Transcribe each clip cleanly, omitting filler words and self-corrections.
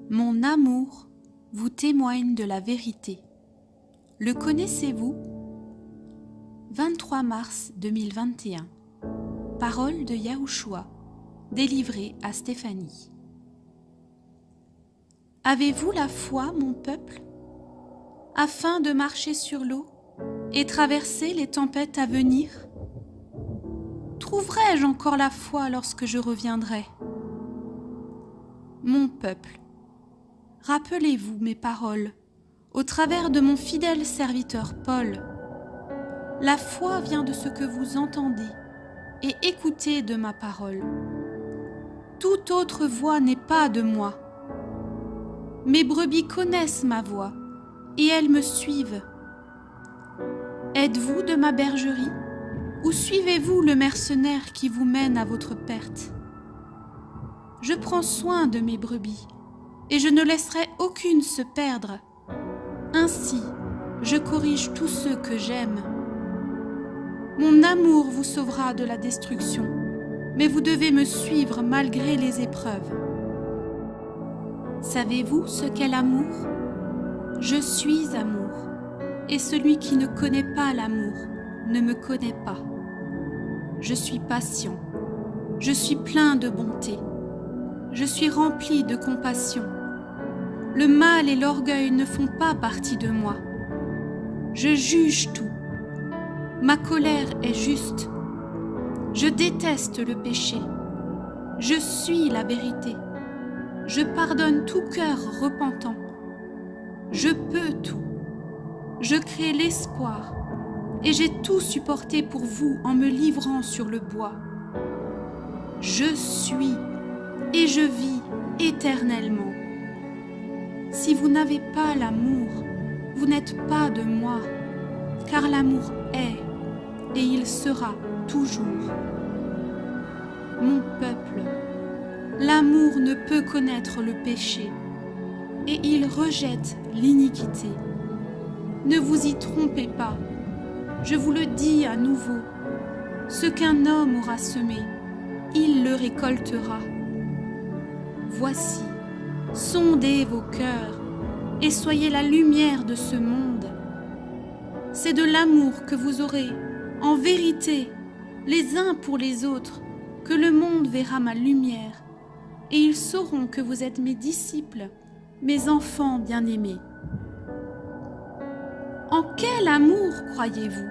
Mon amour vous témoigne de la vérité. Le connaissez-vous ? 23 mars 2021. Parole de Yahushua, délivrée à Stéphanie. Avez-vous la foi, mon peuple, afin de marcher sur l'eau et traverser les tempêtes à venir ? Trouverai-je encore la foi lorsque je reviendrai ? Mon peuple, rappelez-vous mes paroles au travers de mon fidèle serviteur Paul. La foi vient de ce que vous entendez et écoutez de ma parole. Toute autre voix n'est pas de moi. Mes brebis connaissent ma voix et elles me suivent. Êtes-vous de ma bergerie ou suivez-vous le mercenaire qui vous mène à votre perte ? Je prends soin de mes brebis et je ne laisserai aucune se perdre. Ainsi, je corrige tous ceux que j'aime. Mon amour vous sauvera de la destruction, mais vous devez me suivre malgré les épreuves. Savez-vous ce qu'est l'amour ? Je suis amour, et celui qui ne connaît pas l'amour ne me connaît pas. Je suis patient, je suis plein de bonté, je suis rempli de compassion. Le mal et l'orgueil ne font pas partie de moi. Je juge tout. Ma colère est juste. Je déteste le péché. Je suis la vérité. Je pardonne tout cœur repentant. Je peux tout. Je crée l'espoir. Et j'ai tout supporté pour vous en me livrant sur le bois. Je suis et je vis éternellement. Si vous n'avez pas l'amour, vous n'êtes pas de moi, car l'amour est et il sera toujours. Mon peuple, l'amour ne peut connaître le péché et il rejette l'iniquité. Ne vous y trompez pas, je vous le dis à nouveau, ce qu'un homme aura semé, il le récoltera. Voici, sondez vos cœurs et soyez la lumière de ce monde. C'est de l'amour que vous aurez, en vérité, les uns pour les autres, que le monde verra ma lumière, et ils sauront que vous êtes mes disciples, mes enfants bien-aimés. En quel amour croyez-vous ?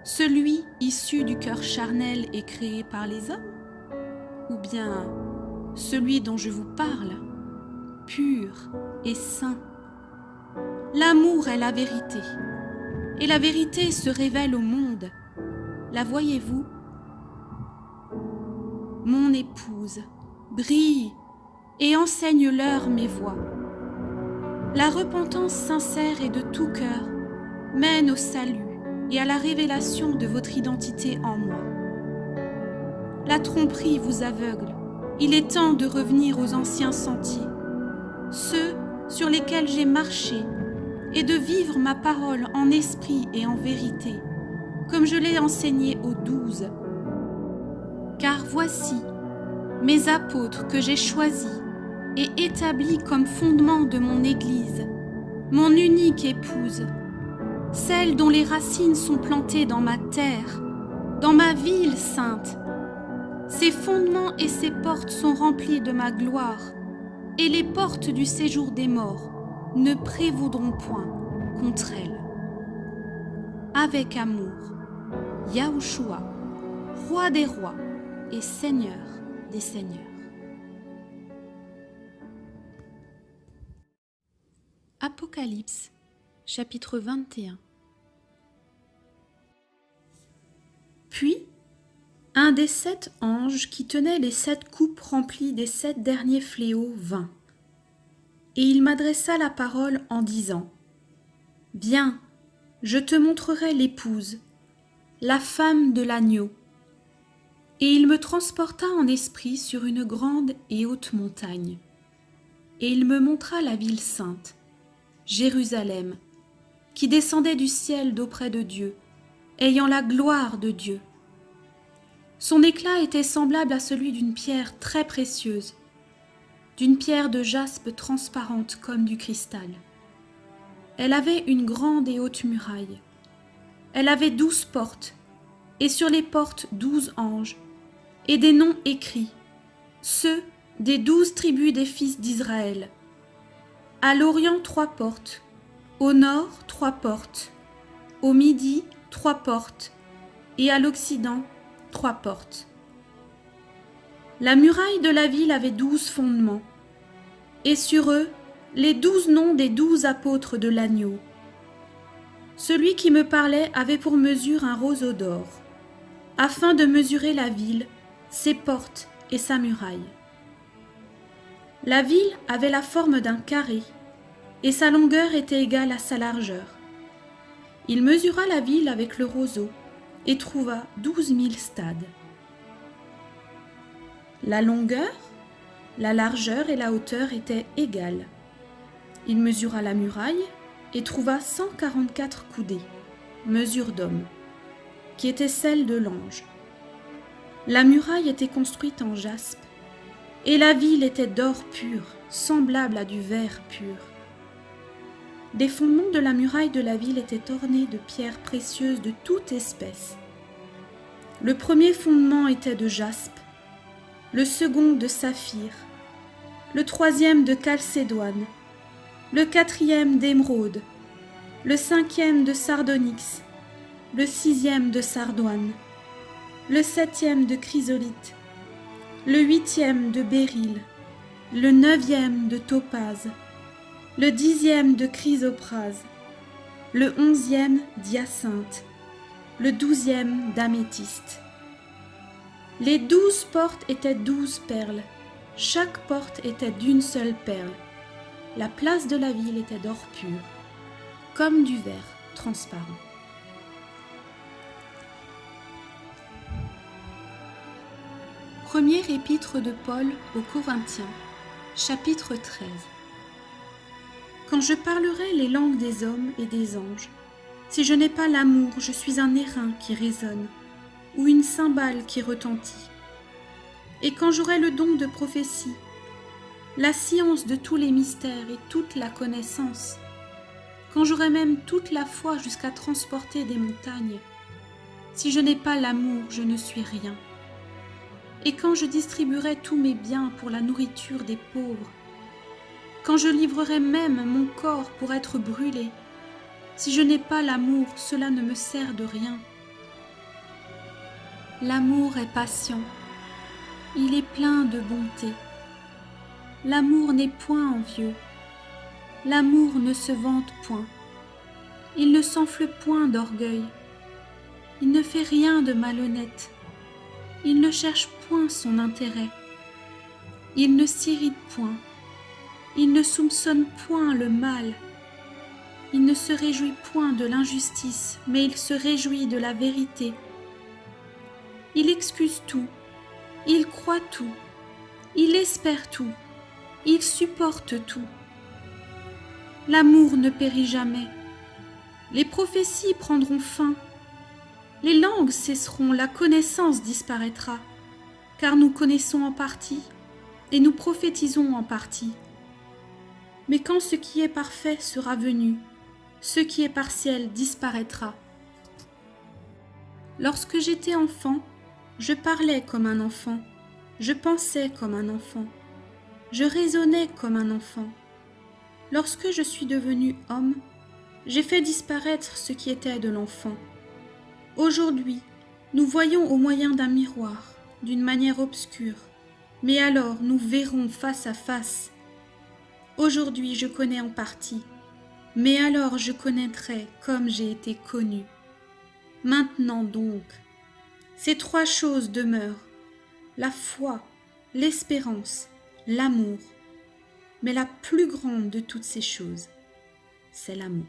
Celui issu du cœur charnel et créé par les hommes ? Ou bien celui dont je vous parle, pur et saint? L'amour est la vérité, et la vérité se révèle au monde. La voyez-vous ? Mon épouse brille et enseigne-leur mes voies. La repentance sincère et de tout cœur mène au salut et à la révélation de votre identité en moi. La tromperie vous aveugle. Il est temps de revenir aux anciens sentiers, ceux sur lesquels j'ai marché, et de vivre ma parole en esprit et en vérité, comme je l'ai enseigné aux 12. Car voici mes apôtres que j'ai choisis et établis comme fondement de mon Église, mon unique épouse, celle dont les racines sont plantées dans ma terre, dans ma ville sainte. Ses fondements et ses portes sont remplis de ma gloire, et les portes du séjour des morts ne prévaudront point contre elle. Avec amour, Yahushua, Roi des rois et Seigneur des seigneurs. Apocalypse, chapitre 21. Puis, un des 7 anges qui tenaient les 7 coupes remplies des 7 derniers fléaux vint. Et il m'adressa la parole en disant : « Viens, je te montrerai l'épouse, la femme de l'agneau. » Et il me transporta en esprit sur une grande et haute montagne. Et il me montra la ville sainte, Jérusalem, qui descendait du ciel d'auprès de Dieu, ayant la gloire de Dieu. Son éclat était semblable à celui d'une pierre très précieuse, d'une pierre de jaspe transparente comme du cristal. Elle avait une grande et haute muraille. Elle avait 12 portes, et sur les portes 12 anges, et des noms écrits, ceux des 12 tribus des fils d'Israël. À l'Orient 3 portes, au Nord 3 portes, au Midi 3 portes, et à l'Occident 3 portes. La muraille de la ville avait 12 fondements, et sur eux les 12 noms des 12 apôtres de l'agneau. Celui qui me parlait avait pour mesure un roseau d'or, afin de mesurer la ville, ses portes et sa muraille. La ville avait la forme d'un carré, et sa longueur était égale à sa largeur. Il mesura la ville avec le roseau, et trouva 12 000 stades. La longueur, la largeur et la hauteur étaient égales. Il mesura la muraille et trouva 144 coudées, mesure d'homme, qui était celle de l'ange. La muraille était construite en jaspe, et la ville était d'or pur, semblable à du verre pur. Les fondements de la muraille de la ville étaient ornés de pierres précieuses de toute espèce. Le premier fondement était de jaspe, le second de saphir, le troisième de chalcédoine, le quatrième d'émeraude, le cinquième de sardonyx, le sixième de sardoine, le septième de chrysolite, le huitième de béryl, le neuvième de topaze, le dixième de chrysoprase, le onzième d'hyacinthe, le 12e d'améthyste. Les 12 portes étaient 12 perles, chaque porte était d'une seule perle. La place de la ville était d'or pur, comme du verre transparent. Première épître de Paul aux Corinthiens, chapitre 13. Quand je parlerai les langues des hommes et des anges, si je n'ai pas l'amour, je suis un airain qui résonne, ou une cymbale qui retentit. Et quand j'aurai le don de prophétie, la science de tous les mystères et toute la connaissance, quand j'aurai même toute la foi jusqu'à transporter des montagnes, si je n'ai pas l'amour, je ne suis rien. Et quand je distribuerai tous mes biens pour la nourriture des pauvres, quand je livrerai même mon corps pour être brûlé, si je n'ai pas l'amour, cela ne me sert de rien. L'amour est patient, il est plein de bonté. L'amour n'est point envieux, l'amour ne se vante point, il ne s'enfle point d'orgueil, il ne fait rien de malhonnête, il ne cherche point son intérêt, il ne s'irrite point, il ne soupçonne point le mal, il ne se réjouit point de l'injustice, mais il se réjouit de la vérité. Il excuse tout, il croit tout, il espère tout, il supporte tout. L'amour ne périt jamais. Les prophéties prendront fin. Les langues cesseront, la connaissance disparaîtra, car nous connaissons en partie et nous prophétisons en partie. Mais quand ce qui est parfait sera venu, ce qui est partiel disparaîtra. Lorsque j'étais enfant, je parlais comme un enfant, je pensais comme un enfant, je raisonnais comme un enfant. Lorsque je suis devenu homme, j'ai fait disparaître ce qui était de l'enfant. Aujourd'hui, nous voyons au moyen d'un miroir, d'une manière obscure, mais alors nous verrons face à face. Aujourd'hui, je connais en partie, mais alors je connaîtrai comme j'ai été connu. Maintenant donc, ces 3 choses demeurent, la foi, l'espérance, l'amour. Mais la plus grande de toutes ces choses, c'est l'amour.